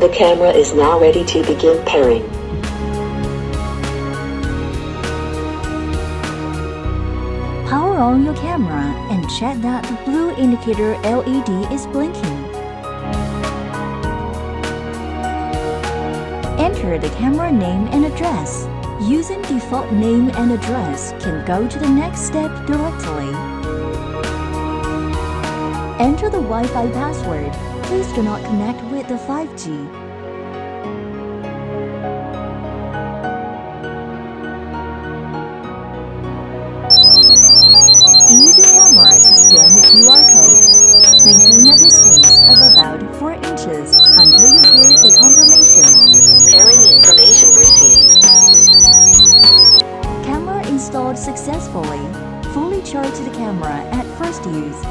The camera is now ready to begin pairing. Power on your camera and check that the blue indicator LED is blinking. Enter the camera name and address. Using default name and address can go to the next step directly. Enter the Wi-Fi password. Please do not connect with the 5G. Use your camera to scan the QR code. Maintain a distance of about 4 inches until you hear the confirmation. Pairing information received. Camera installed successfully. Fully charge the camera at first use.